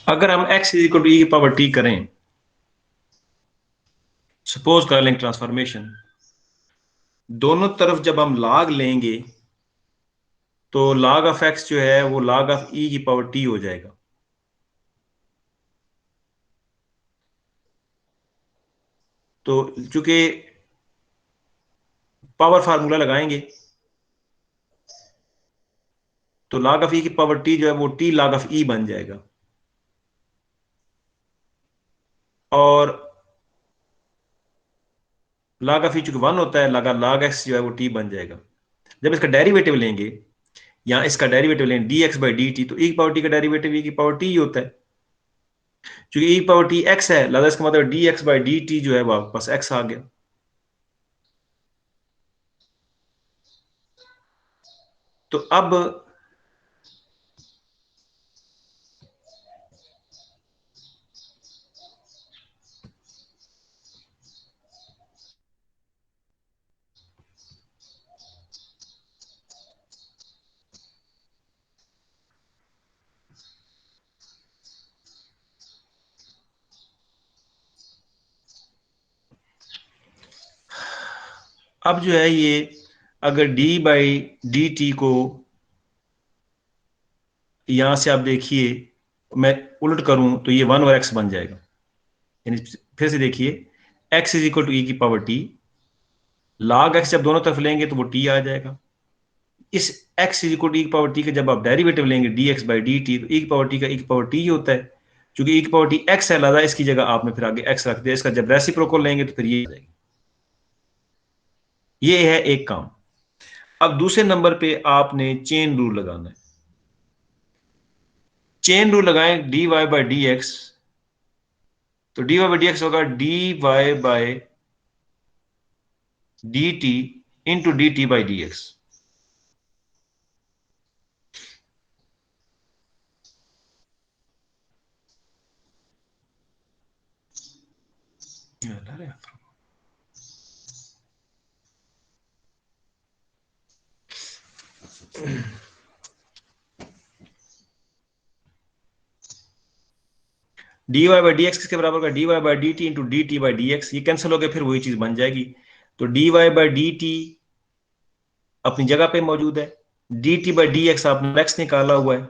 अगर हम x is equal to ई की पावर टी करें, सपोज कर लें ट्रांसफॉर्मेशन, दोनों तरफ जब हम log लेंगे तो log ऑफ x जो है वो log ऑफ ई की पावर टी हो जाएगा। तो चूंकि पावर फार्मूला लगाएंगे तो log ऑफ ई की पावर टी जो है वो टी log ऑफ ई बन जाएगा, और log ऑफ ई चूंकि 1 होता है, log एक्स जो है वो टी बन जाएगा। जब इसका डेरिवेटिव लेंगे, या इसका डेरिवेटिव लेंगे D x by D T, तो ई की पावर टी का डेरिवेटिव ई की पावर टी ही होता है। क्योंकि ई की पावर टी एक्स है, लिहाजा इसका मतलब D x by D T जो है वापस एक्स आ गया। तो अब जो है ये, अगर डी बाई डी टी को यहां से आप देखिए मैं उलट करूं तो ये 1/x बन जाएगा। यानी फिर से देखिए, x इज इक्वल टू ई की पावर टी, log x जब दोनों तरफ लेंगे तो वो t आ जाएगा। इस x इज इक्वल टू ई की पावर टी का जब आप डेरिवेटिव लेंगे D x by D T, तो ई की पावर टी का ई की पावर टी ही होता है। क्योंकि ई की पावर टी x है, लिहाजा इसकी जगह आपने फिर आगे x रख दिया। इसका जब रेसिप्रोकल लेंगे तो फिर ये आ जाएगी। ये है एक काम। अब दूसरे नंबर पे आपने चेन रूल लगाना है। चेन रूल लगाएं D Y by D x, तो D Y by D X होगा D Y by D T into D T by D x. D Y by D X किसके बराबर होगा? D Y by D T into D T by D X. ये cancel हो गया, फिर वही चीज बन जाएगी। तो D Y by D T अपनी जगह पे मौजूद है, D T by D x आपने एक्स निकाला हुआ है,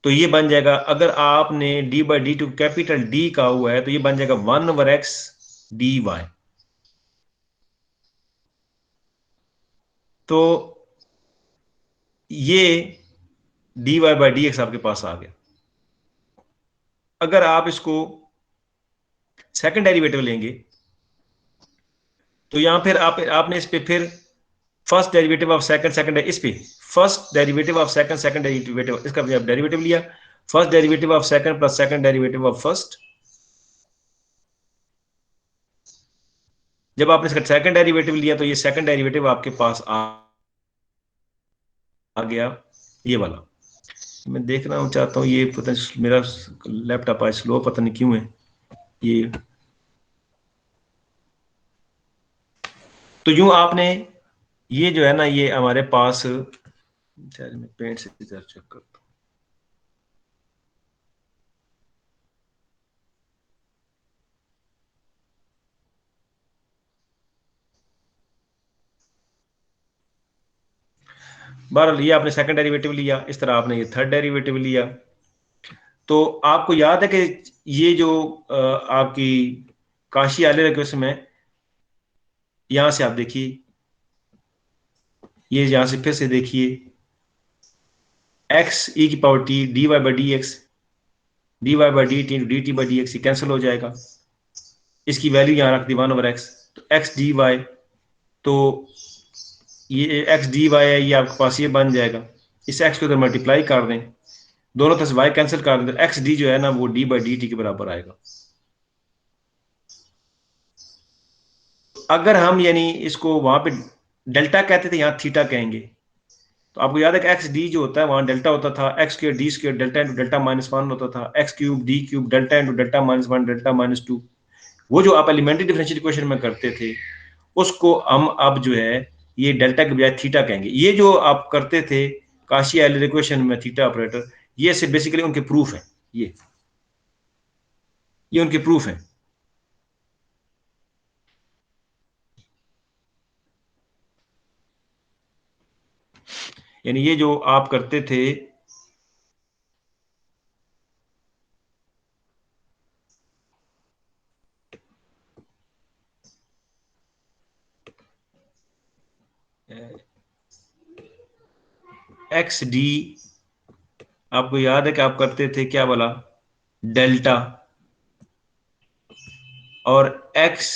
तो ये बन जाएगा। अगर आपने d by d to capital d का हुआ है तो ये बन जाएगा 1/x डी वाई। तो ये d Y by D x आपके पास आ गया। अगर आप इसको सेकंड डेरिवेटिव लेंगे तो यहां फिर आपने इस पे फिर first derivative of second, second इस पे first derivative of second, second derivative, इसका भी आप डेरिवेटिव लिया, first derivative of second plus second derivative of first. जब आपने इसका सेकंड डेरिवेटिव लिया तो ये सेकंड डेरिवेटिव आपके पास आ गया, ये वाला। मैं देखना चाहता हूँ, ये पता नहीं मेरा लैपटॉप आज स्लो पता नहीं क्यों है ये। तो यूं आपने ये जो है ना, ये हमारे पास, मैं पेंट से चेक करता हूँ। बहरहाल ये आपने सेकंड डेरिवेटिव लिया, इस तरह आपने ये थर्ड डेरिवेटिव लिया। तो आपको याद है कि ये जो आपकी काशी आले रखे उसमें, यहां से आप देखिए, ये यहां से फिर से देखिए, एक्स ई की power t d Y by D x, D Y by D t d T by D x cancel हो जाएगा। इसकी वैल्यू यहां रख दी 1/x, तो एक्स डी वाई, तो ये एक्स डी वाई है, ये आपके पास ये बन जाएगा। इस एक्स को उधर मल्टीप्लाई कर दें, दोनों तरफ से वाई कैंसिल कर दें, तो एक्स डी जो है ना वो डी बाई डी टी के बराबर आएगा। अगर हम यानी इसको वहां पे डेल्टा कहते थे, यहां थीटा कहेंगे। तो आपको याद है कि एक्स डी जो होता है वहां डेल्टा होता था, x square D square delta into delta minus one होता था, x cube D cube delta into delta minus one delta minus two. वो जो आप एलिमेंट्री डिफरेंशियल इक्वेशन में करते थे, उसको हम अब जो है ये डेल्टा के बजाय थीटा कहेंगे। ये जो आप करते थे काशी एलियर इक्वेशन में थीटा ऑपरेटर, ये से बेसिकली उनके प्रूफ है, ये उनके प्रूफ है। यानी ये जो आप करते थे, एक्स डी, आपको याद है कि आप करते थे क्या बोला, डेल्टा और एक्स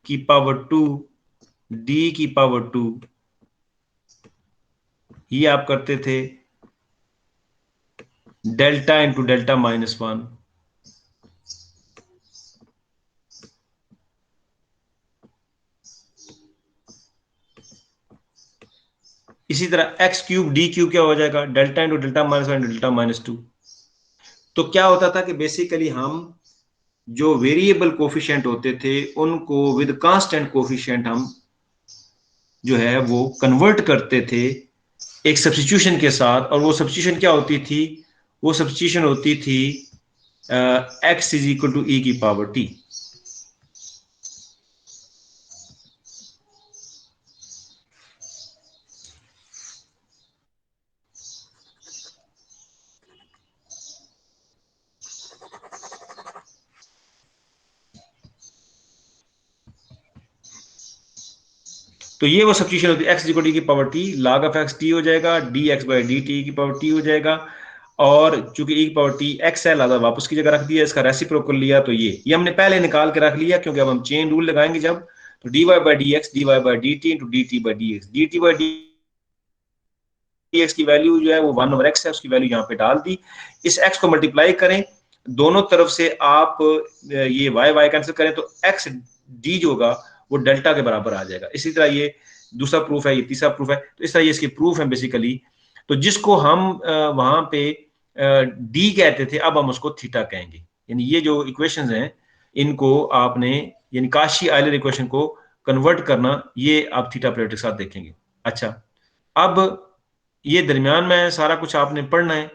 की पावर 2 डी की पावर 2, ये आप करते थे डेल्टा इंटू डेल्टा -1। इसी तरह एक्स क्यूब डी क्यूब क्या हो जाएगा, डेल्टा इंटू डेल्टा -1 डेल्टा -2। तो क्या होता था कि बेसिकली हम जो वेरिएबल कोफिशिएंट होते थे उनको विद कांस्टेंट कोफिशिएंट हम जो है वो कन्वर्ट करते थे एक सब्स्टिट्यूशन के साथ। और वो सब्स्टिट्यूशन क्या होती थी, वो सब्स्टिट्यूशन होती थी एक्स इज इक्वल टू ई की पावर टी। तो ये वो सब्स्टिट्यूशन होती है, एक्स इक्वल टी की power T, log of x T हो जाएगा, D x by D T की पावर टी हो जाएगा। और चूंकि ई की पावर टी एक्स है, लादा वापस की जगह रख दिया, इसका रेसिप्रोकल लिया, तो ये हमने पहले निकाल के रख लिया, क्योंकि अब हम चेन रूल लगाएंगे जब, तो D Y by D x D Y by D T into D T by D x, d T by D x की वैल्यू जो है वो 1/x है, उसकी वैल्यू यहाँ पे डाल दी। इस x को मल्टीप्लाई करें दोनों तरफ से, आप ये y y कैंसिल करें तो x d जो होगा वो डेल्टा के बराबर आ जाएगा। इसी तरह ये दूसरा प्रूफ है, ये तीसरा प्रूफ है। तो इस तरह ये इसके प्रूफ है बेसिकली। तो जिसको हम वहां पे d कहते थे, अब हम उसको थीटा कहेंगे। यानी ये जो इक्वेशंस हैं इनको आपने, यानी काशी आयलर इक्वेशन को कन्वर्ट करना, ये आप थीटा प्लेट के साथ देखेंगे। अच्छा, अब ये दरमियान में सारा कुछ आपने पढ़ना है।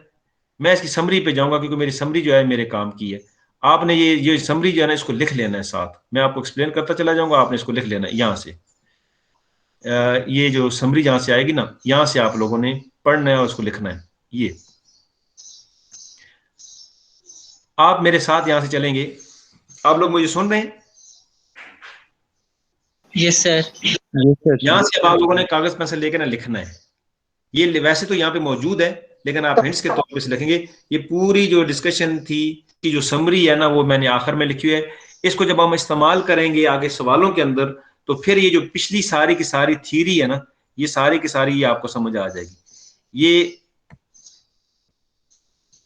मैं इसकी समरी पे जाऊंगा क्योंकि मेरी समरी जो है मेरे काम की है। आपने ये समरी जो है ना इसको लिख लेना है साथ, मैं आपको एक्सप्लेन करता चला जाऊंगा, आपने इसको लिख लेना है यहाँ से। ये जो समरी जहां से आएगी ना, यहां से आप लोगों ने पढ़ना है और उसको लिखना है। ये आप मेरे साथ यहां से चलेंगे। आप लोग मुझे सुन रहे हैं? Yes sir. यहां से अब आप लोगों ने कागज पेंसिल लेकर ना लिखना है। ये वैसे तो यहाँ पे मौजूद है, लेकिन आप हिंट्स के तौर पे से लिखेंगे। ये पूरी जो डिस्कशन थी की जो समरी है ना, वो मैंने आखिर में लिखी है। इसको जब हम इस्तेमाल करेंगे आगे सवालों के अंदर, तो फिर ये जो पिछली सारी की सारी थ्योरी है ना, ये सारी की सारी ये आपको समझ आ जाएगी।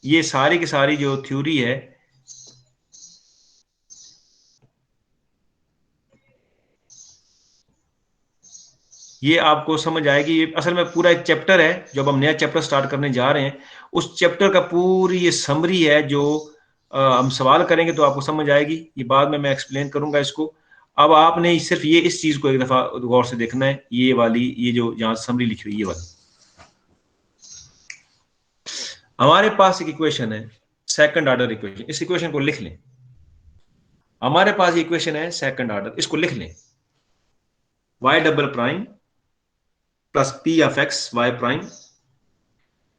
ये सारी की सारी जो थ्योरी है, ये आपको समझ आएगी। ये असल में पूरा एक चैप्टर है, जब हम नया चैप्टर स्टार्ट करने जा रहे हैं, उस चैप्टर का पूरी ये समरी है जो हम सवाल करेंगे तो आपको समझ आएगी। ये बाद में मैं एक्सप्लेन करूंगा इसको। अब आपने सिर्फ ये इस चीज को एक दफा गौर से देखना है, ये वाली, ये जो यहाँ समरी लिखी हुई, ये वाली। हमारे पास एक इक्वेशन है, सेकंड ऑर्डर इक्वेशन। इस इक्वेशन को लिख लें। हमारे पास इक्वेशन है सेकंड ऑर्डर, इसको लिख लें। y double prime plus p of x y prime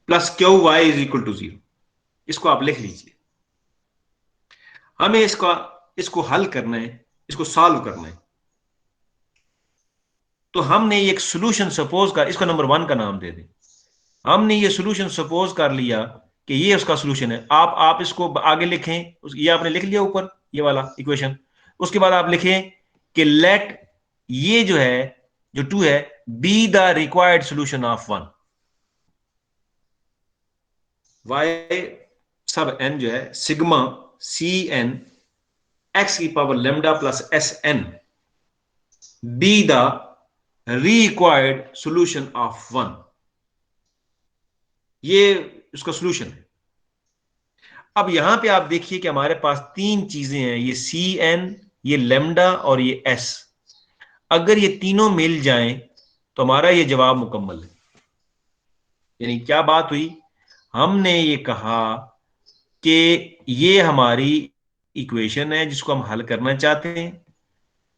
plus q y is equal to 0। इसको आप लिख लीजिए। हमें इसको हल करना है, इसको सॉल्व करना है। तो हमने एक सोल्यूशन सपोज कर, इसको नंबर 1 का नाम दे दें। हमने ये सोल्यूशन सपोज कर लिया कि ये उसका सोल्यूशन है। आप इसको आगे लिखें, ये आपने लिख लिया ऊपर ये वाला इक्वेशन। उसके बाद आप लिखें कि लेट ये जो है, जो 2 है, be the required solution of 1। Y sub n जो है सिग्मा सी एन एक्स की power lambda plus S n be the required solution of 1। ये उसका सोल्यूशन है। अब यहां पे आप देखिए कि हमारे पास 3 चीजें हैं, ये सी एन, ये लेमडा और ये एस। अगर ये तीनों मिल जाएं तो हमारा ये जवाब मुकम्मल है। यानी क्या बात हुई, हमने ये कहा कि ये हमारी इक्वेशन है जिसको हम हल करना चाहते हैं,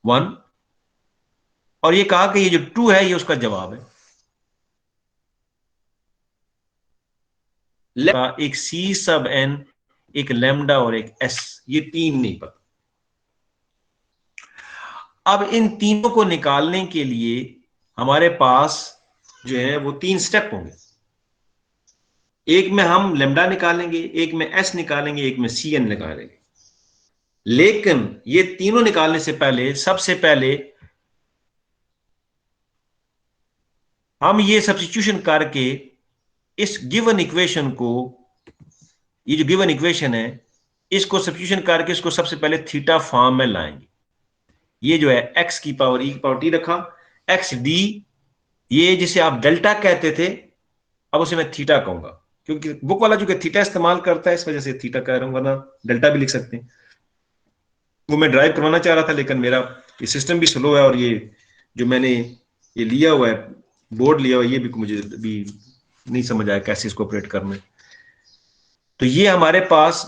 1, और ये कहा कि ये जो 2 है ये उसका जवाब है। एक सी सब एन, एक लेमडा और एक एस, ये 3 नहीं पता। अब इन तीनों को निकालने के लिए हमारे पास जो है वो 3 स्टेप होंगे। एक में हम लेमडा निकालेंगे, एक में एस निकालेंगे, एक में सी एन निकालेंगे। लेकिन ये तीनों निकालने से पहले सबसे पहले हम ये सब्स्टिट्यूशन करके इस गिवन इक्वेशन को, ये जो गिवन इक्वेशन है इसको सब्स्टिट्यूशन करके इसको सबसे पहले थीटा फॉर्म में लाएंगे। ये जो है एक्स की पावर ई की पावर टी रखा, एक्स डी, ये जिसे आप डेल्टा कहते थे अब उसे मैं थीटा कहूंगा, क्योंकि बुक वाला जो कि थीटा इस्तेमाल करता है इस वजह से थीटा कह रहा हूं, वरना डेल्टा भी लिख सकते हैं। वो मैं ड्राइव करवाना चाह रहा था लेकिन मेरा ये सिस्टम भी स्लो है, और ये जो मैंने ये लिया हुआ है, बोर्ड लिया हुआ है, ये भी मुझे भी नहीं समझ आया कैसे इसको ऑपरेट करना है। तो ये हमारे पास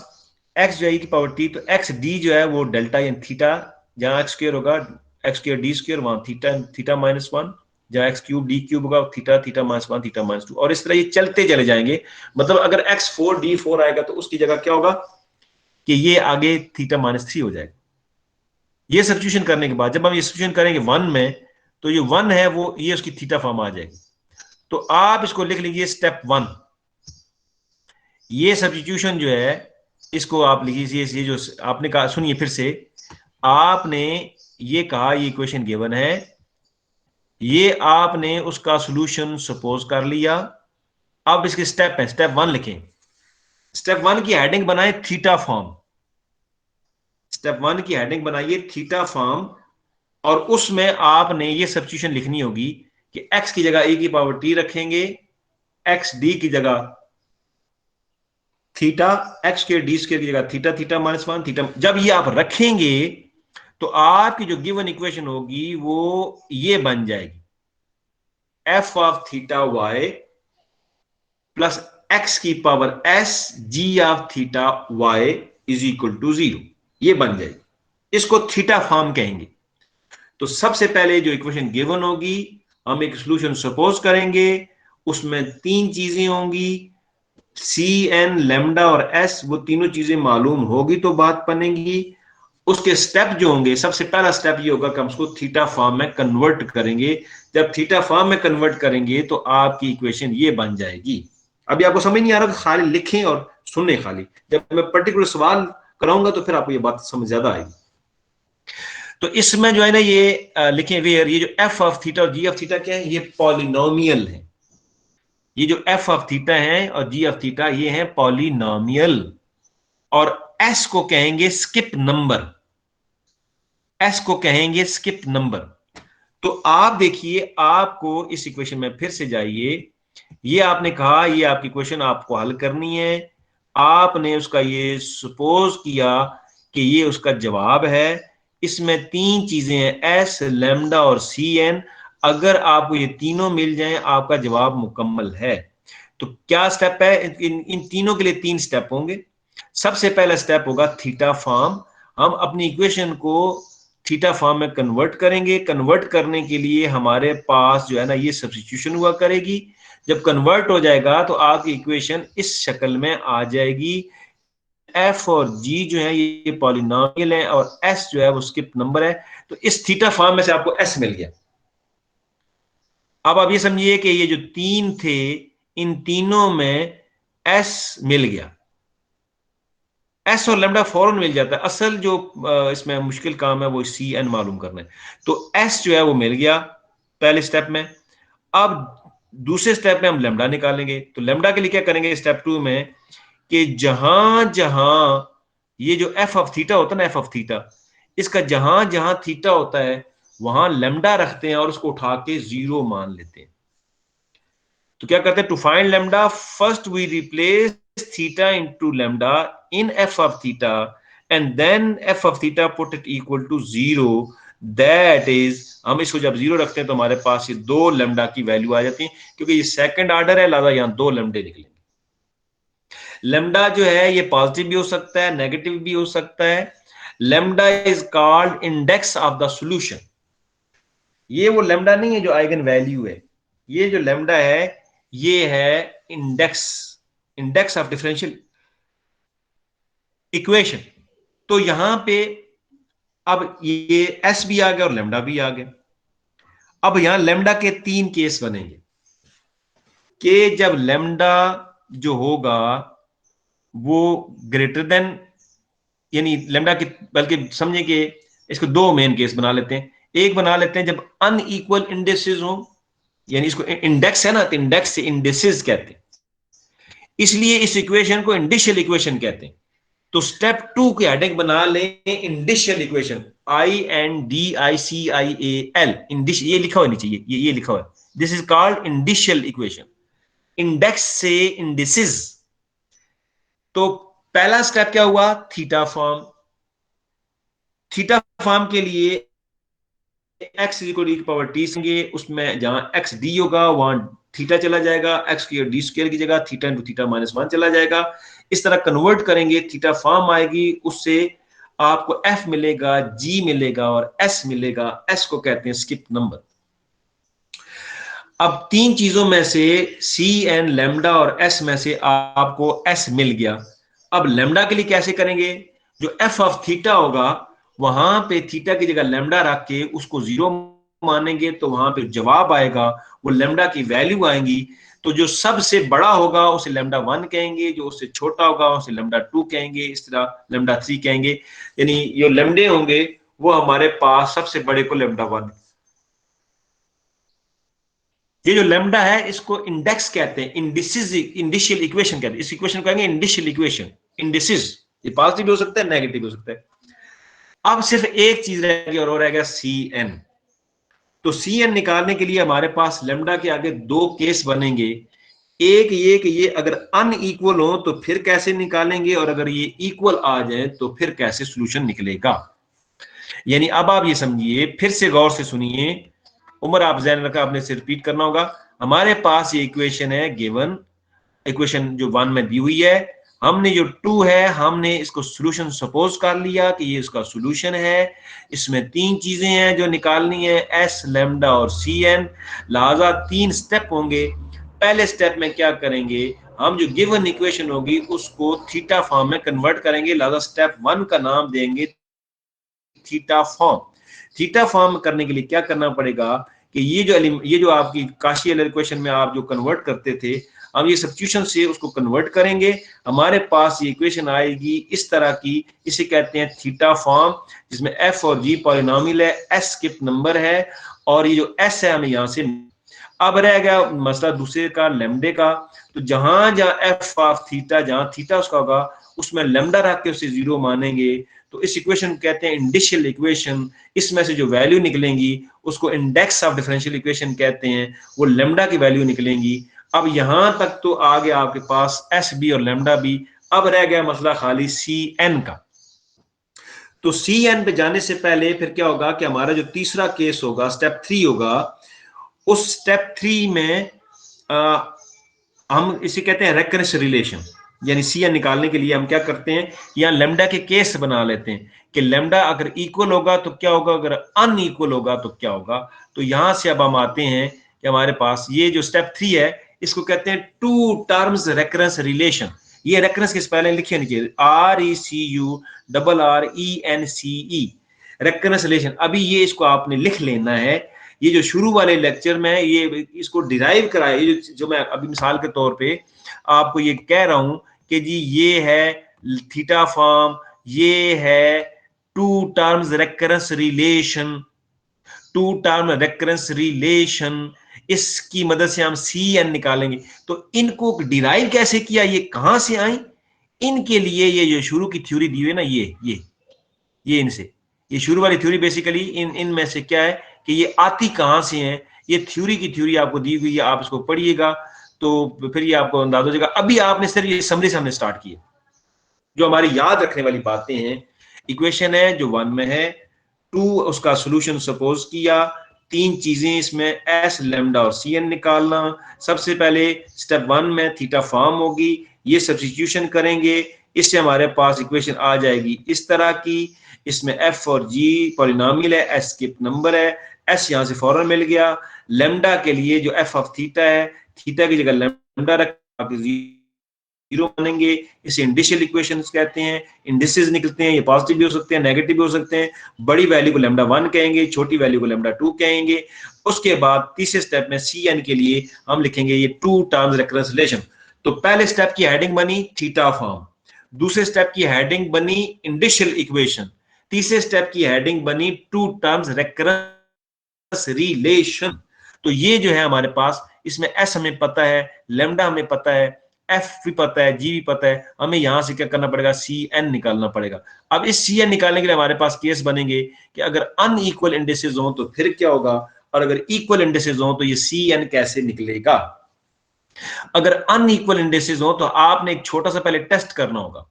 एक्स जो है की पावर टी, तो एक्स डी जो है वो डेल्टा या थीटा, जहां एक्स स्क्र होगा एक्स स्क्र डी स्क्र, वहां थीटा थीटा -1, जहां एक्स क्यूब डी क्यूब होगा थीटा थीटा -1 थीटा -2, और इस तरह ये चलते चले जाएंगे। मतलब अगर x4 d4 आएगा तो उसकी जगह क्या होगा कि ये आगे थीटा -3 हो जाएगा। ये सब्स्टिट्यूशन करने के बाद जब हम ये सब्स्टिट्यूशन करेंगे 1 में, तो ये 1 है वो ये उसकी थीटा फॉर्म आ जाएगी। तो आप इसको लिख लीजिए स्टेप 1। ये सब्स्टिट्यूशन जो है इसको आप लिखिए, ये जो आपने कहा, सुनिए फिर से, आपने ये कहा ये इक्वेशन गिवन है, ये आपने उसका सॉल्यूशन सपोज कर लिया। अब इसके स्टेप है, स्टेप 1 लिखें। स्टेप 1 की हेडिंग बनाए थीटा फॉर्म, स्टेप 1 की हेडिंग बनाइए थीटा फॉर्म, और उसमें आपने ये सब्स्टिट्यूशन लिखनी होगी कि x की जगह e की पावर t रखेंगे, एक्स डी की जगह थीटा, एक्स के डी स्क्वायर की जगह थीटा थीटा -1 थीटा। जब ये आप रखेंगे तो आपकी जो गिवन इक्वेशन होगी वो ये बन जाएगी, F of theta Y plus X की power S G of theta Y is equal to 0। ये बन जाएगी, इसको थीटा फॉर्म कहेंगे। तो सबसे पहले जो इक्वेशन गिवन होगी हम एक सॉल्यूशन सपोज करेंगे, उसमें 3 चीजें होंगी, सी एन लेमडा और एस, वो तीनों चीजें मालूम होगी तो बात बनेगी। उसके स्टेप जो होंगे, सबसे पहला स्टेप ये होगा कि हम उसको थीटा फॉर्म में कन्वर्ट करेंगे। जब थीटा फॉर्म में कन्वर्ट करेंगे तो आपकी इक्वेशन ये बन जाएगी। अभी आपको समझ नहीं आ रहा, खाली लिखें और सुने खाली, जब मैं पर्टिकुलर सवाल कराऊंगा तो फिर आपको ये बात समझ ज्यादा आएगी। तो इसमें जो है ना ये लिखें वेयर, ये जो एफ ऑफ थीटा और जी ऑफ थीटा क्या है, ये पॉलिनोमियल है। ये जो एफ ऑफ थीटा है और जी ऑफ थीटा ये है पॉलिनोमियल, और एस को कहेंगे स्किप नंबर, एस को कहेंगे स्किप नंबर। तो आप देखिए, आपको इस इक्वेशन में फिर से जाइए, ये आपने कहा ये आपकी इक्वेशन आपको हल करनी है, आपने उसका ये सपोज किया कि ये उसका जवाब है। इसमें 3 चीजें हैं, एस लेमडा और सी एन। अगर आपको ये तीनों मिल जाएं आपका जवाब मुकम्मल है। तो क्या स्टेप है, इन तीनों के लिए 3 स्टेप होंगे। सबसे पहला स्टेप होगा थीटा फॉर्म, हम अपनी इक्वेशन को थीटा फॉर्म में कन्वर्ट करेंगे। कन्वर्ट करने के लिए हमारे पास जो है ना ये सब्स्टिट्यूशन हुआ करेगी। जब कन्वर्ट हो जाएगा तो आपकी इक्वेशन इस शक्ल में आ जाएगी, एफ और जी जो है ये पॉलिनोमियल है और एस जो है वो स्किप नंबर है। तो इस थीटा फॉर्म में से आपको एस मिल गया। अब आप ये समझिए कि ये जो 3 थे, इन तीनों में एस मिल गया, एस और लेमडा फौरन मिल जाता है। असल जो इसमें मुश्किल काम है वो सी एन मालूम करना है। तो एस जो है वो मिल गया पहले स्टेप में। अब दूसरे स्टेप में हम लेमडा निकालेंगे। तो लेमडा के लिए क्या करेंगे स्टेप 2 में, कि जहां जहां ये जो एफ ऑफ थीटा होता है ना, एफ ऑफ थीटा, इसका जहां जहां थीटा होता है वहां लेमडा रखते हैं और उसको उठा के 0 मान लेते हैं। तो क्या करते हैं, to find lambda first we replace theta into lambda in f of theta, and then f of theta put it equal to 0, that is, हम इसको जब जीरो रखते हैं तो हमारे पास ये 2 लेमडा की वैल्यू आ जाती है, क्योंकि ये सेकंड ऑर्डर है, लिहाजा यहां 2 लेमडे निकलेंगे। लेमडा जो है ये पॉजिटिव भी हो सकता है, नेगेटिव भी हो सकता है। Lambda is called index of the solution. ये वो लेमडा नहीं है जो आइगन वैल्यू है, ये जो लेमडा है ये है index, index of differential equation. तो यहां पे अब ये एस भी आ गया और लेमडा भी आ गया। अब यहां लेमडा के 3 केस बनेंगे कि जब लेमडा जो होगा वो ग्रेटर देन, यानी लेमडा की, बल्कि समझे कि इसको 2 मेन केस बना लेते हैं। एक बना लेते हैं जब अनइक्वल इंडेक्सेस हो, यानी इसको इंडेक्स है ना, तो इंडेक्स से इंडेक्सेस कहते हैं, इसलिए इस इक्वेशन को इंडिशियल इक्वेशन कहते हैं। तो स्टेप 2 के हेडिंग बना लें इंडिशियल इक्वेशन, INDICIAL, इंडिश, ये लिखा हुआ नीचे, ये लिखा हुआ है, this is called indicial equation, index से इंडिसेस। तो पहला स्टेप क्या हुआ, थीटा फॉर्म। थीटा फॉर्म के लिए एक्स इक्वल की पावर टी सेंगे, उसमें जहां एक्स डी होगा वहां थीटा चला जाएगा, एक्स की डी स्क्वायर की जगह थीटा इंटू थीटा माइनस 1 चला जाएगा। इस तरह कन्वर्ट करेंगे, थीटा फॉर्म आएगी, उससे आपको एफ मिलेगा, जी मिलेगा और एस मिलेगा। एस को कहते हैं स्किप नंबर। अब 3 चीजों में से सी एन लेमडा और एस में से आपको एस मिल गया। अब लेमडा के लिए कैसे करेंगे, जो एफ ऑफ थीटा होगा वहां पे थीटा की जगह लेमडा रख के उसको 0 मानेंगे, तो वहां पे जवाब आएगा, वो लेमडा की वैल्यू आएंगी। तो जो सबसे बड़ा होगा उसे लेमडा 1 कहेंगे, जो उससे छोटा होगा उसे लेमडा 2 कहेंगे, इस तरह लेमडा 3 कहेंगे। यानी जो लेमडे होंगे वो हमारे पास सबसे बड़े को लेमडा 1। ये जो लेमडा है इसको इंडेक्स कहते हैं, इंडिसिस, इंडिशियल इक्वेशन कहते हैं, इस इक्वेशन को कहेंगे इंडिशियल इक्वेशन, इंडिसिस। ये पॉजिटिव भी हो सकता है, नेगेटिव भी हो सकता है। अब सिर्फ एक चीज रह गई और वो रह गया सी एन। तो सी एन निकालने के लिए हमारे पास लेमडा के आगे 2 केस बनेंगे। एक ये कि ये अगर अनइक्वल हो तो फिर कैसे निकालेंगे, और अगर ये इक्वल आ जाए तो फिर कैसे सोल्यूशन निकलेगा। यानी अब आप ये समझिए, फिर से गौर से सुनिए, उम्र आप ध्यान रखा, आपने से रिपीट करना होगा। हमारे पास ये इक्वेशन है गिवन, इक्वेशन जो 1 में दी हुई है, हमने जो 2 है हमने इसको सॉल्यूशन सपोज कर लिया कि ये इसका सॉल्यूशन है। इसमें 3 चीजें हैं जो निकालनी है, एस लेमडा और सी एन। लिहाजा 3 स्टेप होंगे। पहले स्टेप में क्या करेंगे, हम जो गिवन इक्वेशन होगी उसको थीटा फॉर्म में कन्वर्ट करेंगे। लिहाजा स्टेप 1 का नाम देंगे थीटा फॉर्म। थीटा फॉर्म करने के लिए क्या करना पड़ेगा कि ये जो आपकी काशी एलर इक्वेशन में आप जो कन्वर्ट करते थे, हम ये सब्स्टिट्यूशन से उसको कन्वर्ट करेंगे। हमारे पास ये इक्वेशन आएगी इस तरह की, इसे कहते हैं थीटा फॉर्म, जिसमें एफ और जी पॉलिनोमियल है, एस स्किप नंबर है, और ये जो एस है हमें यहां से। अब रह गया मसला दूसरे का, लेमडे का। तो जहां जहां एफ ऑफ थीटा, जहां थीटा उसका होगा उसमें लेमडा रख के उसे 0 मानेंगे। तो इस इक्वेशन को कहते हैं इंडिशियल इक्वेशन। इसमें से जो वैल्यू निकलेंगी उसको इंडेक्स ऑफ डिफरेंशियल इक्वेशन कहते हैं, वो लेमडा की वैल्यू निकलेंगी। अब यहां तक तो आ गया आपके पास एस बी और लेमडा बी। अब रह गया मसला खाली सी एन का। तो सी एन पे जाने से पहले फिर क्या होगा कि हमारा जो तीसरा केस होगा, स्टेप 3 होगा, उस स्टेप 3 में आ, हम इसे कहते हैं रेकरेंस रिलेशन। यानी सी एन निकालने के लिए हम क्या करते हैं, यहाँ लेमडा के केस बना लेते हैं कि लेमडा अगर इक्वल होगा तो क्या होगा, अगर अनइक्वल होगा तो क्या होगा। तो यहां से अब हम आते हैं कि हमारे पास ये जो स्टेप 3 है इसको कहते हैं टू टर्म्स रेकरेंस रिलेशन। ये रेकरेंस के पहले लिखिए नीचे, RECU RRENCE, रेकरेंस रिलेशन। अभी ये इसको आपने लिख लेना है। ये जो शुरू वाले लेक्चर में ये इसको डिराइव कराया, ये जो मैं अभी मिसाल के तौर पे आपको ये कह रहा हूं कि जी ये है थीटा फॉर्म, ये है two terms recurrence relation, two term recurrence relation, इसकी मदद से हम सी एन निकालेंगे। तो इनको डिराइव कैसे किया, ये कहां से आई, इनके लिए ये जो शुरू की थ्योरी दी हुई है ना, ये इनसे, ये शुरू वाली थ्योरी बेसिकली इनमें से क्या है कि ये आती कहां से है। ये थ्योरी की थ्योरी आपको दी हुई है, आप इसको पढ़िएगा तो फिर ये आपको अंदाजा हो जाएगा। अभी आपने सिर्फ ये समरी से हमने स्टार्ट किया, जो हमारी याद रखने वाली बातें हैं। इक्वेशन है जो 1 में है, टू उसका सोल्यूशन सपोज किया, तीन चीजें इसमें एस लेमडा और सी एन निकालना। सबसे पहले स्टेप वन में थीटा फॉर्म होगी, ये सब्स्टिट्यूशन करेंगे, इससे हमारे पास इक्वेशन आ जाएगी इस तरह की। इसमें एफ और जी पॉलिनोमियल है, एस स्किप नंबर है, एस यहां से फौरन मिल गया। लेमडा के लिए जो एफ ऑफ थीटा है, थीटा की जगह लेमडा रख जीरो मानेंगे, इसे इंडिशियल इक्वेशंस कहते हैं। इंडिसेस निकलते हैं, ये पॉजिटिव भी हो सकते हैं, नेगेटिव भी हो सकते हैं। बड़ी वैल्यू को लेमडा वन कहेंगे, छोटी वैल्यू को लेमडा टू कहेंगे। उसके बाद तीसरे स्टेप में सी एन के लिए हम लिखेंगे ये टू टर्म्स रेकरेंस रिलेशन। तो पहले स्टेप की हेडिंग बनी थीटा फॉर्म, दूसरे स्टेप की हेडिंग बनी इंडिशियल इक्वेशन, तीसरे स्टेप की हेडिंग बनी टू टर्म्स रेकरेंस रिलेशन। तो ये जो है हमारे पास, इसमें एस हमें पता है, लेमडा हमें पता है, एफ भी पता है, जी भी पता है, हमें यहां से क्या करना पड़ेगा, सी एन निकालना पड़ेगा। अब इस सी एन निकालने के लिए हमारे पास केस बनेंगे कि अगर अनइक्वल इंडिसेस हो तो फिर क्या होगा, और अगर इक्वल इंडिसेस हो तो ये सी एन कैसे निकलेगा। अगर अनइक्वल इंडिसेस हो तो आपने एक छोटा सा पहले टेस्ट करना होगा,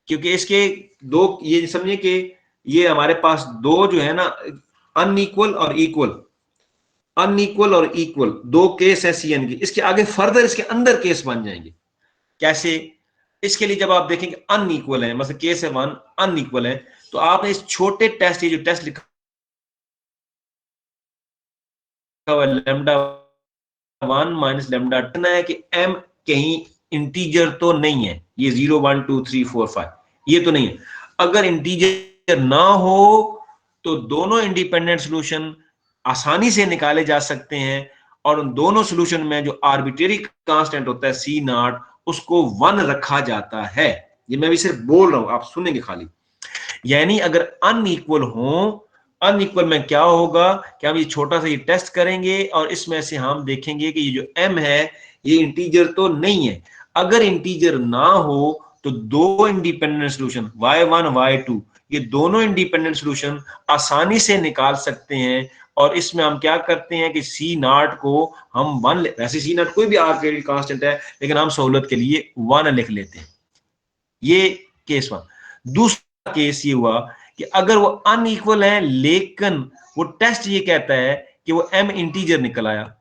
क्योंकि इसके दो, ये समझिए कि ये हमारे पास दो जो है ना, अनइक्वल और इक्वल, अनइक्वल और इक्वल दो केस है सी एन की। इसके आगे फर्दर इसके अंदर केस बन जाएंगे। कैसे? इसके लिए जब आप देखेंगे अनइक्वल है, मतलब केस है वन, अनइक्वल है, तो आपने इस छोटे टेस्ट, ये जो टेस्ट लिखा हुआ है lambda one minus lambda two, है कि एम कहीं इंटीजर तो नहीं है, ये 0 1 2 3 4 5 ये तो नहीं है। अगर इंटीजर ना हो तो दोनों इंडिपेंडेंट सॉल्यूशन आसानी से निकाले जा सकते हैं, और उन दोनों सॉल्यूशन में जो आर्बिट्रेरी कांस्टेंट होता है सी नॉट, उसको वन रखा जाता है। ये मैं भी सिर्फ बोल रहा हूं, आप सुनेंगे खाली। यानी अगर अनइक्वल हो, अनइक्वल में क्या होगा कि हम ये छोटा सा ये टेस्ट करेंगे, और इसमें से हम देखेंगे कि ये जो m है ये इंटीजर तो नहीं है। अगर इंटीजर ना हो तो दो इंडिपेंडेंट सॉल्यूशन y1 y2, ये दोनों इंडिपेंडेंट सॉल्यूशन आसानी से निकाल सकते हैं। और इसमें हम क्या करते हैं कि सी नॉट को हम वन, वैसे सी नॉट कोई भी आर्बिट्रेरी कांस्टेंट है, लेकिन हम सहूलत के लिए वन लिख लेते हैं। ये केस वन। दूसरा केस ये हुआ कि अगर वो अनइक्वल है, लेकिन वो टेस्ट ये कहता है कि वो m इंटीजर निकल आया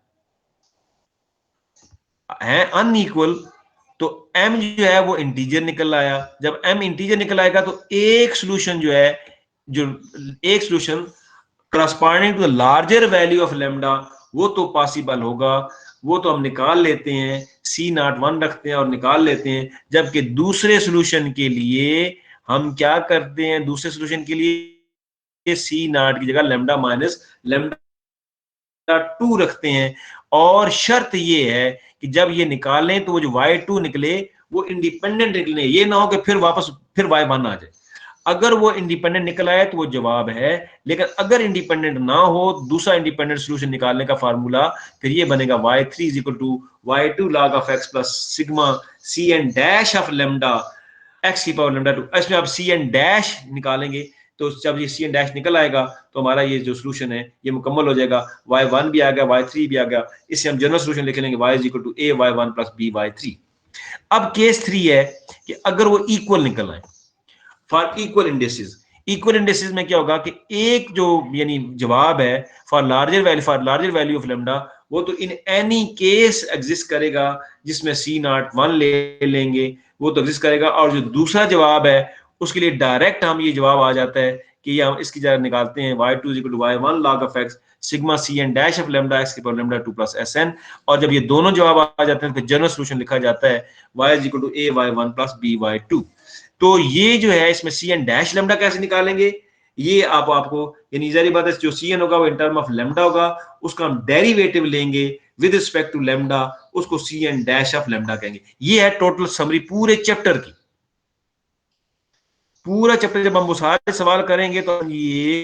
है, अनइक्वल, तो m जो है वो इंटीजर निकल आया। जब m इंटीजर निकल आएगा तो एक सॉल्यूशन जो है, जो एक solution corresponding to the larger value of lambda, वो तो पॉसिबल होगा, वो तो हम निकाल लेते हैं, सी नॉट वन रखते हैं और निकाल लेते हैं। जबकि दूसरे सॉल्यूशन के लिए हम क्या करते हैं, दूसरे सॉल्यूशन के लिए सी नॉट की जगह लेमडा माइनस लेमडा टू रखते हैं। और शर्त ये है कि जब ये निकालें तो वो जो y2 निकले वो इंडिपेंडेंट निकले, ये ना हो कि फिर वापस फिर y1 आ जाए। अगर वो इंडिपेंडेंट निकल आए तो वो जवाब है, लेकिन अगर इंडिपेंडेंट ना हो, दूसरा इंडिपेंडेंट सोल्यूशन निकालने का फार्मूला फिर ये बनेगा y3 is equal to y2 log of x plus sigma C N dash of lambda x की पावर लेमडा टू। इसमें आप सी एन डैश निकालेंगे, तो जब ये सी एन डैश निकल आएगा तो हमारा ये जो सोल्यूशन है ये मुकम्मल हो जाएगा। y1 भी आ गया, y3 भी आ गया, इससे हम जनरल सोल्यूशन लिख लेंगे y is equal to a y1 plus b y3। अब केस थ्री है कि अगर वो इक्वल निकल आए फॉर इक्वल इंडेसिस में क्या होगा कि एक जो यानी जवाब है for larger value of lambda, वो तो इन एनी केस एग्जिस्ट करेगा, जिसमें सी नॉट वन ले लेंगे वो तो एग्जिस्ट करेगा। और जो दूसरा जवाब है उसके लिए डायरेक्ट हम ये जवाब आ जाता है कि ये हम इसकी जगह निकालते हैं y2 equal to y1 log of x sigma C N dash of lambda x की power lambda two plus S N. और जब ये दोनों जवाब आ जाते हैं तो जनरल सोल्यूशन लिखा जाता है y is equal to a y1 plus b y2। तो ये जो है इसमें सी एन डैश लेमडा कैसे निकालेंगे, ये आपको यानी जारी बात है, जो सी एन होगा वो इन टर्म ऑफ लेमडा होगा, उसका हम डेरिवेटिव लेंगे विद रिस्पेक्ट टू लेमडा, उसको C N dash of lambda कहेंगे। ये है टोटल समरी पूरे चैप्टर की। पूरा चैप्टर जब हम वो सारे सवाल करेंगे तो ये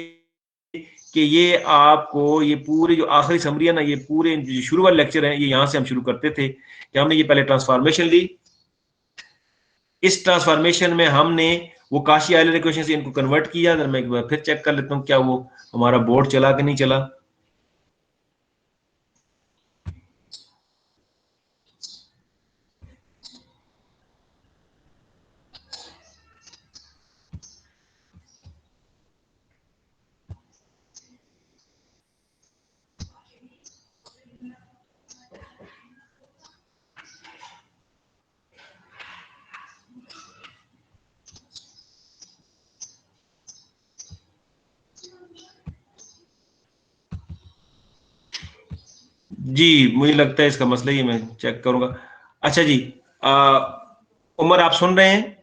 कि ये आपको ये पूरी जो आखिरी समरी है ना, ये पूरे जो शुरू वाले लेक्चर है ये यहां से हम शुरू करते थे कि हमने ये पहले ट्रांसफॉर्मेशन ली, इस ट्रांसफॉर्मेशन में हमने वो काशी आयलर इक्वेशन से इनको कन्वर्ट किया। अगर मैं एक बार फिर चेक कर लेता हूं क्या वो हमारा बोर्ड चला कि नहीं चला। जी मुझे लगता है इसका मसला ही, मैं चेक करूंगा। अच्छा जी, उमर आप सुन रहे हैं?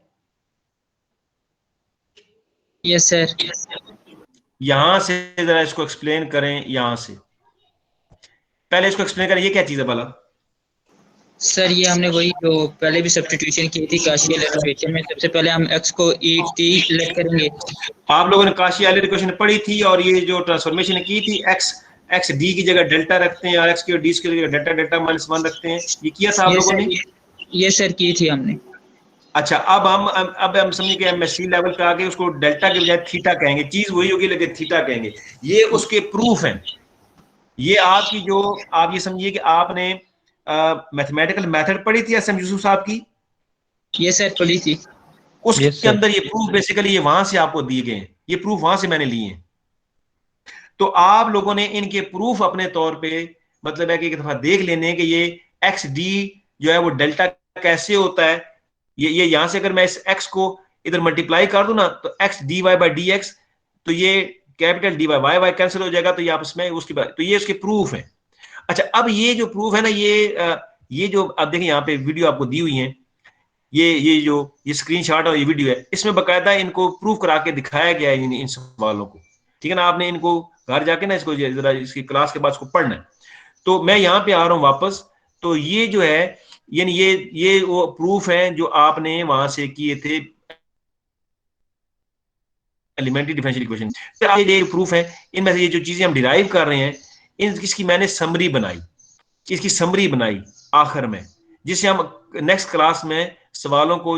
Yes sir. यहां से जरा इसको एक्सप्लेन करें, यहां से पहले इसको एक्सप्लेन करें, ये क्या चीज है भला? सर ये हमने वही जो पहले भी सब्स्टिट्यूशन की थी काशियल इक्वेशन में, सबसे पहले हम एक्स को ई टी लेट करेंगे। आप लोगों ने काशी वाली इक्वेशन पढ़ी थी, और ये जो ट्रांसफॉर्मेशन की थी, एक्स एक्स डी की जगह डेल्टा रखते हैं, और एक्स की और डी की जगह डेल्टा डेल्टा माइनस वन रखते हैं, ये किया था आप ये लोगों सर ने? ये सर की थी हमने। अच्छा, अब हम समझे कि एमएससी लेवल पे आके उसको डेल्टा के बजाय थीटा कहेंगे, चीज वही होगी लेकिन थीटा कहेंगे। ये उसके प्रूफ हैं। ये आपकी जो, आप ये समझिए कि आपने मैथमेटिकल मेथड पढ़ी थी एस एम यूसुफ साहब की, ये सर पढ़ी थी। यस उसके सर। अंदर ये प्रूफ बेसिकली ये वहां से आपको दिए गए हैं, ये प्रूफ वहां से मैंने लिए हैं। तो आप लोगों ने इनके प्रूफ अपने तौर पे, मतलब है कि एक दफा देख लेने कि ये एक्स डी जो है वो डेल्टा कैसे होता है। ये यहां से अगर मैं इस एक्स को इधर मल्टीप्लाई कर दूं ना, तो x D Y by D x, तो ये capital D y y y cancel हो जाएगा, तो ये आपस में उसकी बात, तो ये उसके प्रूफ है। अच्छा, अब ये जो प्रूफ है ना, ये जो आप देखिए यहाँ पे वीडियो आपको दी हुई है, ये स्क्रीनशॉट और ये वीडियो है, इसमें बकायदा इनको प्रूफ करा के दिखाया गया है इन सवालों को। ठीक है ना, आपने इनको घर जाके ना इसको जरा इसकी क्लास के बाद इसको पढ़ना है। तो मैं यहाँ पे आ रहा हूँ वापस। तो ये जो है, यानी ये वो प्रूफ है जो आपने वहां से किए थे, एलिमेंट्री डिफरेंशियल इक्वेशन। तो ये प्रूफ है, इनमें से ये जो चीजें हम डिराइव कर रहे हैं, इसकी मैंने समरी बनाई, इसकी समरी बनाई आखिर में, जिससे हम नेक्स्ट क्लास में सवालों को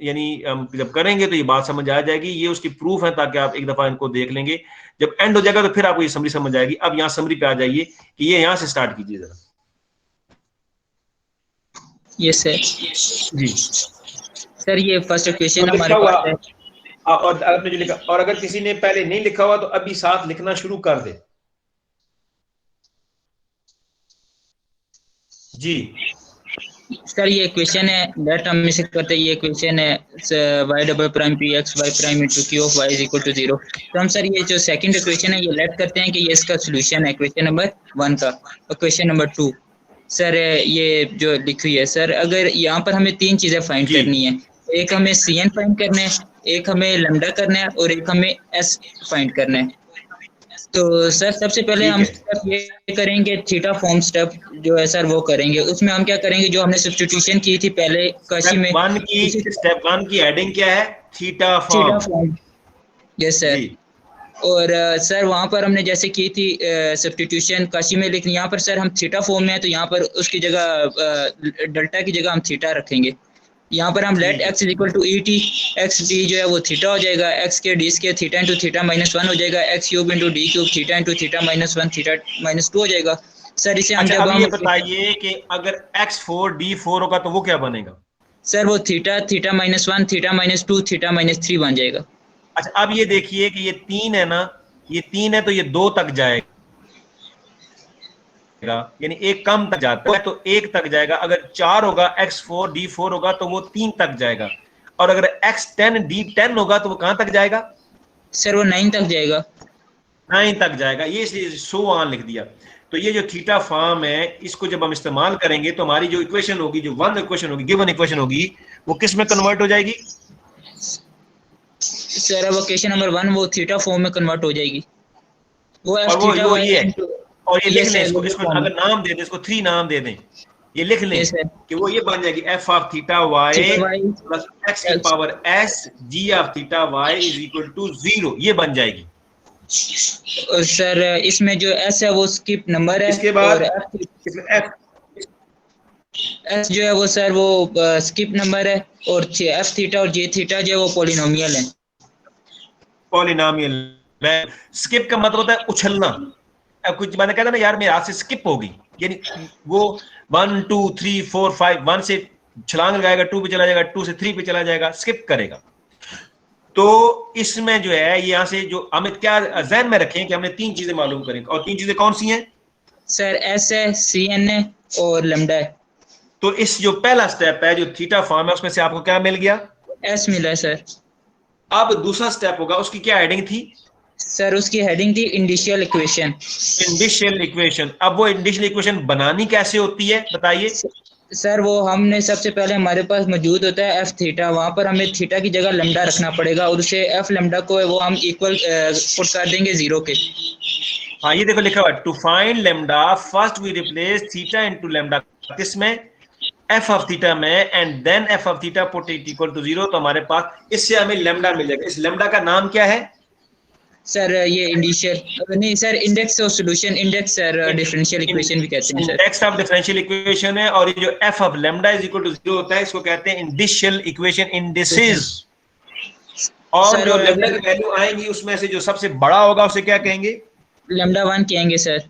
यानी हम जब करेंगे तो ये बात समझ आ जाएगी। ये उसकी प्रूफ है, ताकि आप एक दफा इनको देख लेंगे, जब एंड हो जाएगा तो फिर आपको ये समरी समझ आएगी। अब यहाँ समरी पे आ जाइए कि ये यहां से स्टार्ट कीजिए जरा। ये सर। जी, सर ये फर्स्ट तो क्वेश्चन हमारे लिखा हुआ, पास है। और आपने जो लिखा, और अगर किसी ने पहले नहीं लिखा हुआ तो अभी साथ लिखना शुरू कर दे। जी सर ये क्वेश्चन है, लेट हम इसे करते हैं। ये क्वेश्चन है y double prime p x y prime into q of y is equal to 0। तो हम सर ये जो सेकंड क्वेश्चन है ये लेट करते हैं कि ये इसका सोल्यूशन है क्वेश्चन नंबर 1 का। और क्वेश्चन नंबर 2 सर ये जो लिखी हुई है सर, अगर यहाँ पर हमें 3 चीजें फाइंड जी करनी है। एक हमें सी एन फाइंड करना है, एक हमें लैम्डा करना है, और एक हमें एस फाइंड करना है। तो सर सबसे पहले ठीक हम है। स्टेप ये करेंगे, थीटा फॉर्म स्टेप जो है सर वो करेंगे। उसमें हम क्या करेंगे, जो हमने सब्स्टिट्यूशन की थी पहले काशी में, उसी स्टेप वन की हेडिंग क्या है? Theta theta form. Form. Yes जी सर। और सर वहाँ पर हमने जैसे की थी सब्स्टिट्यूशन काशी में, लेकिन यहाँ पर सर हम थीटा फॉर्म में है, तो यहाँ पर उसकी जगह डेल्टा की जगह हम थीटा रखेंगे। यहाँ पर हम लेट ठीक है। X is equal to e t, x d जो है वो थीटा हो जाएगा, एक्स के d square theta into theta minus 1 हो जाएगा, x cube into d cube theta into theta minus 1 theta minus 2 हो जाएगा। सर इसे हम अच्छा, जब अब हम ये बताइए कि अगर x4 d4 होगा तो वो क्या बनेगा? सर वो theta theta minus 1 theta minus 2 theta minus 3 बन जाएगा। अच्छा, अब ये देखिए कि ये 3 है ना, ये 3 है तो ये 2 तक जाएगा, यानी एक कम तक जाता है तो 1 तक जाएगा। अगर 4 होगा, x4 d4 होगा तो वो 3 तक जाएगा। और अगर x10 d10 होगा तो वो कहां तक जाएगा? सर वो 9 तक जाएगा। 9 तक जाएगा। ये सो ऑन लिख दिया। तो ये जो थीटा फॉर्म है, इसको जब हम इस्तेमाल करेंगे तो हमारी जो इक्वेशन होगी, जो वन इक्वेशन होगी, गिवन इक्वेशन होगी, वो किस में कन्वर्ट हो जाएगी? सर अब क्वेश्चन नंबर 1 वो थीटा फॉर्म में कन्वर्ट हो जाएगी, वो एफ और थीटा वो वाई ये है, इनटू। और ये ये लिख लें, सर इसको वो इसको फॉर्म अगर है। नाम दे दें, इसको 3 नाम दे दें, ये लिख लें ये सर कि वो ये बन जाएगी F of theta Y theta Y plus X की X. Power S G of theta Y is equal to 0, ये बन जाएगी। और सर इसमें जो एस है वो स्किप नंबर है, इसके और बाद इसमें एफ एस जो है वो सर वो स्किप नंबर है, और एफ थीटा और जे थीटा जो है वो पॉलिनोमियल है। पॉलिनोमियल। स्किप का मतलब होता है उछलना। अब कुछ मैंने कहता ना यार, मेरे हाथ से स्किप होगी, यानी वो 1 2 3 4 5 1 से छलांग लगाएगा, 2 पे चला जाएगा, 2 से 3 पे चला जाएगा, स्किप करेगा। तो इसमें जो है, यहां से जो हमें क्या जहन में रखें कि हमने 3 चीजें मालूम करें, और 3 चीजें कौन सी हैं? सर एस है, सी एन है, और लैम्डा है। तो इस जो पहला स्टेप है, जो थीटा फॉर्म है, उसमें से आपको क्या मिल गया? एस मिला है सर। अब दूसरा स्टेप होगा, उसकी क्या हेडिंग थी? सर उसकी हेडिंग थी इंडिशियल इक्वेशन। इंडिशियल इक्वेशन। अब वो इंडिशियल इक्वेशन बनानी कैसे होती है बताइए। सर वो हमने सबसे पहले हमारे पास मौजूद होता है एफ थीटा, वहाँ पर हमें थीटा की जगह लैम्डा रखना पड़ेगा और उसे एफ लैम्डा को वो हम इक्वल पुट कर देंगे जीरो के। हाँ ये देखो लिखा हुआ to find lambda first we replace theta into lambda, किसमें, एफ ऑफ थीटा में, and then f of theta put it equal to zero. तो हमारे पास इससे हमें लेमडा मिल जाएगा। इस लेमडा का नाम क्या है? सर ये इंडिशियल नहीं sir, index of solution, index sir differential equation भी कहते हैं sir. Index of differential equation है। और ये जो f of lambda is equal to zero होता है इसको कहते हैं इंडिशियल इक्वेशन, इंडिसेस। और सर जो और लेमडा अगर की वैल्यू आएंगी उसमें से जो सबसे बड़ा होगा उसे क्या कहेंगे? लैम्डा वन कहेंगे सर,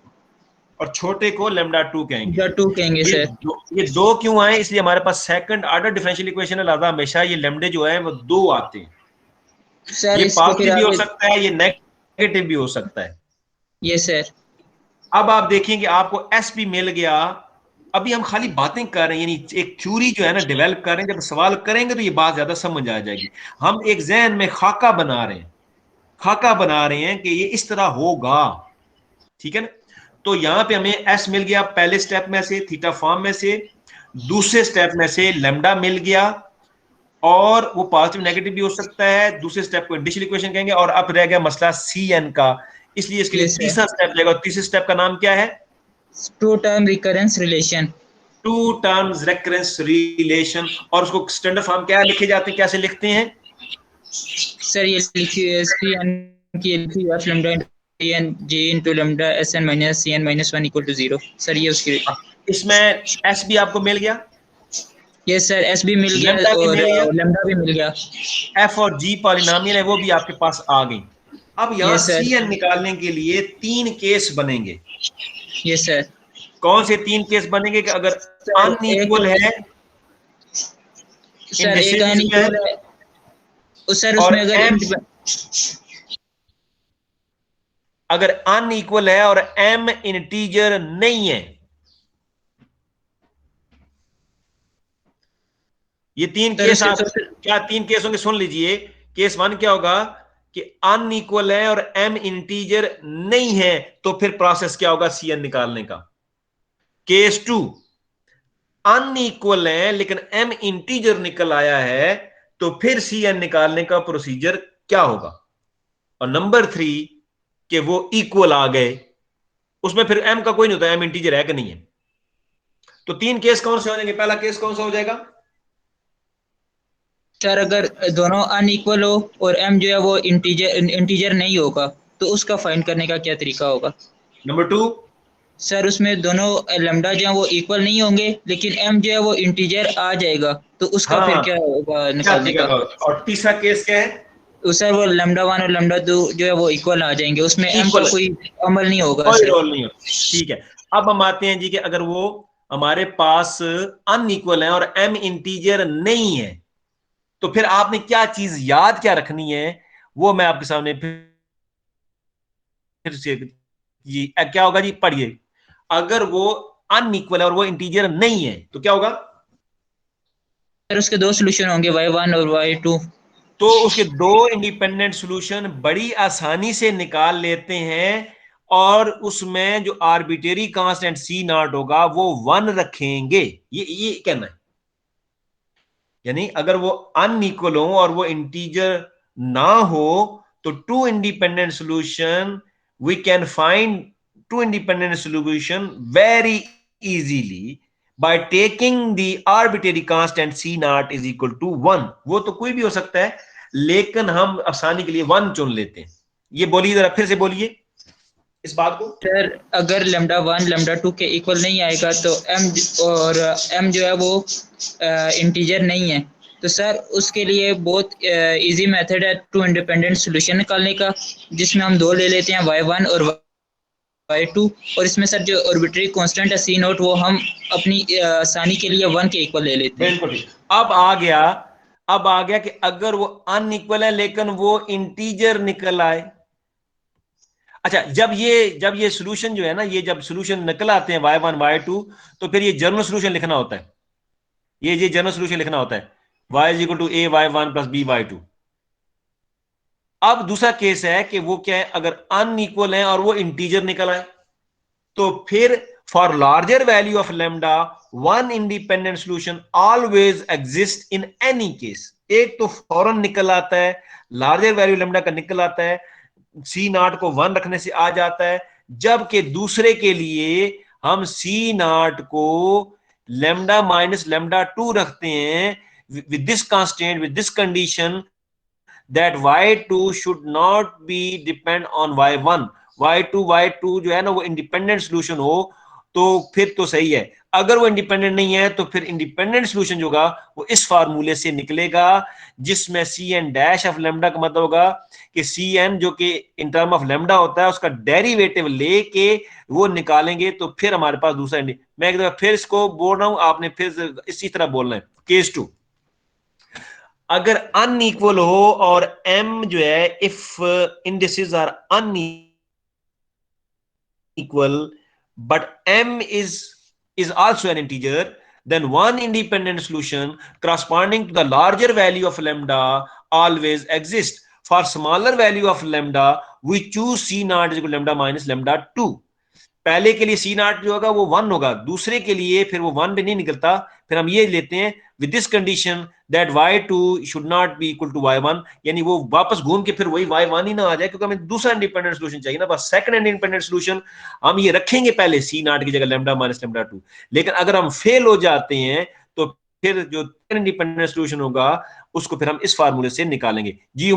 और छोटे को लेमडा टू कहेंगे। लैम्डा टू कहेंगे सर। ये दो क्यों आए? इसलिए हमारे पास सेकंड ऑर्डर डिफरेंशियल इक्वेशन है, लिहाजा हमेशा ये लेमडे जो है वो दो आते हैं। सर ये इसको फिर पॉजिटिव भी हो आगे। सकता है, ये नेगेटिव भी हो सकता है। ये सर। अब आप देखेंगे आपको एस पी मिल गया। अभी हम खाली बातें कर रहे हैं, यानी एक थ्योरी जो है ना डेवलप कर रहे हैं। जब सवाल करेंगे तो ये बात ज्यादा समझ आ जाएगी। हम एक जहन में खाका बना रहे हैं, खाका बना रहे हैं कि ये इस तरह होगा, ठीक है ना। तो यहां पे हमें एस मिल गया पहले स्टेप में से, थीटा फॉर्म में से। दूसरे स्टेप में से लेमडा मिल गया, और वो पॉजिटिव नेगेटिव भी हो सकता है। दूसरे स्टेप को इंडिशियल इक्वेशन कहेंगे। और अब रह गया मसला सी एन का, इसलिए इसके लिए ये सर तीसरा स्टेप जाएगा। और तीसरे स्टेप का नाम क्या है? Two term recurrence relation. Two terms recurrence relation. और उसको स्टैंडर्ड फॉर्म क्या लिखे जाते हैं, कैसे लिखते हैं? सर ये लिखिए सी एन की f lambda n j into lambda s n minus C n minus one equal to zero. Sir ये उसकी। इसमें एस भी आपको मिल गया, ये सर एस भी मिल गया लेमडा भी और मिल गया, लैम्डा भी मिल गया। एफ और जी पॉलिनोमियल है वो भी आपके पास आ गई। अब ये यहां सर। सी एन निकालने के लिए तीन केस बनेंगे। ये सर। कौन से तीन केस बनेंगे? कि अगर सर एक। अनइक्वल है, सर एक इंडिसेज में है, अनइक्वल है। सर और उसमें अगर एम, अगर अनइक्वल है और एम इंटीजर नहीं है। ये तीन सर केस उसके आप, सबसे। क्या तीन केस होंगे सुन लीजिए। केस वन क्या होगा कि अनइक्वल है और एम इंटीजर नहीं है, तो फिर प्रोसेस क्या होगा सी एन निकालने का। केस टू, अनइक्वल है लेकिन एम इंटीजर निकल आया है, तो फिर सी एन निकालने का प्रोसीजर क्या होगा। और नंबर थ्री, कि वो इक्वल आ गए, उसमें फिर एम का कोई नहीं होता, एम इंटीजर है कि नहीं है। तो तीन केस कौन से हो जाएंगे? पहला केस कौन सा हो जाएगा? सर अगर दोनों अनइक्वल हो और एम जो है वो इंटीजर इंटीजर नहीं होगा तो उसका फाइंड करने का क्या तरीका होगा? नंबर टू, सर उसमें दोनों लैम्डा जो है वो इक्वल नहीं होंगे लेकिन एम जो है वो इंटीजर आ जाएगा, तो उसका फिर हाँ क्या होगा क्या निकालने तरीका का? होगा? और तीसरा केस क्या है? तो सर वो लैम्डा वन और लैम्डा टू जो है वो इक्वल आ जाएंगे, उसमें एम का इक्वल, कोई अमल नहीं होगा कोई सर। रोल नहीं हो, ठीक है। अब हम आते हैं जी कि अगर वो हमारे पास अनइक्वल है और एम इंटीजर नहीं है, तो फिर आपने क्या चीज याद क्या रखनी है, वो मैं आपके सामने फिर से जी क्या होगा जी, पढ़िए। अगर वो अनइक्वल है और वो इंटीजर नहीं है तो क्या होगा? सर उसके दो सोल्यूशन होंगे वाई वन और वाई टू। तो उसके दो इंडिपेंडेंट सॉल्यूशन बड़ी आसानी से निकाल लेते हैं। और उसमें जो आर्बिट्रेरी कांस्टेंट सी नॉट होगा वो वन रखेंगे। ये कहना है, यानी अगर वो अनइक्वल हो और वो इंटीजर ना हो, तो two independent solution we can find two independent solution very easily by taking the arbitrary constant C not is equal to one. वो तो कोई भी हो सकता है, लेकिन हम आसानी के लिए वन चुन लेते हैं। ये बोलिए, जरा फिर से बोलिए इस बात को। सर अगर लैम्डा वन लैम्डा टू के इक्वल नहीं आएगा तो एम और एम जो है वो इंटीजर नहीं है, तो सर उसके लिए बहुत इजी मेथड है टू इंडिपेंडेंट सॉल्यूशन निकालने का, जिसमें हम दो ले लेते हैं वाई वन और वाई टू। और इसमें सर जो आर्बिट्रेरी कांस्टेंट है सी नोट वो हम अपनी आसानी के लिए वन के इक्वल ले लेते हैं। बिल्कुल ठीक। अब आ गया कि अगर वो अनइक्वल है लेकिन वो इंटीजर निकल आए। अच्छा, जब ये सॉल्यूशन जो है ना, ये जब सॉल्यूशन निकल आते हैं y1 y2, तो फिर ये जनरल सॉल्यूशन लिखना होता है। ये जनरल सॉल्यूशन लिखना होता है, y is equal to a y1 plus b y2। अब दूसरा केस है कि वो क्या है, अगर अनइक्वल है और वो इंटीजर निकल आए, तो फिर for larger value of lambda one independent solution always exist in any case. एक तो फौरन निकल आता है, लार्जर वैल्यू लेमडा का निकल आता है, सी नॉट को वन रखने से आ जाता है, जबकि दूसरे के लिए हम सी नॉट को लेमडा माइनस लेमडा टू रखते हैं with this constraint, with this condition that y2 should not be depend on y1। y2 जो है ना वो इंडिपेंडेंट सोल्यूशन हो तो फिर तो सही है, अगर वो इंडिपेंडेंट नहीं है तो फिर इंडिपेंडेंट सोल्यूशन जो होगा वो इस फार्मूले से निकलेगा, जिसमें C N dash of lambda का मतलब होगा कि सी एन जो कि इन टर्म ऑफ लेमडा होता है उसका डेरिवेटिव लेके वो निकालेंगे, तो फिर हमारे पास दूसरा मैं एक दफा फिर इसको बोल रहा हूं, आपने फिर इसी तरह बोलना है। केस टू, अगर अनइक्वल हो और m जो है if indices are unequal but m is also an integer, then one independent solution corresponding to the larger value of lambda always exists। For smaller value of lambda we choose c naught is equal to lambda minus lambda 2। पहले के लिए सी not जो होगा वो one होगा, दूसरे के लिए फिर वो वन पे नहीं निकलता, फिर हम ये लेते हैं with this condition that y2 should not be equal to y1, यानी वो वापस घूम के फिर वही y1 ही ना आ जाए, क्योंकि हमें दूसरा इंडिपेंडेंट सोल्यूशन चाहिए ना, बस सेकंड इंडिपेंडेंट सोल्यूशन हम ये रखेंगे पहले सी नॉट की जगह लैम्डा माइनस लैम्डा 2। लेकिन अगर हम फेल हो जाते हैं तो फिर जो इंडिपेंडेंट सोल्यूशन होगा उसको फिर हम इस फार्मूले से निकालेंगे जी।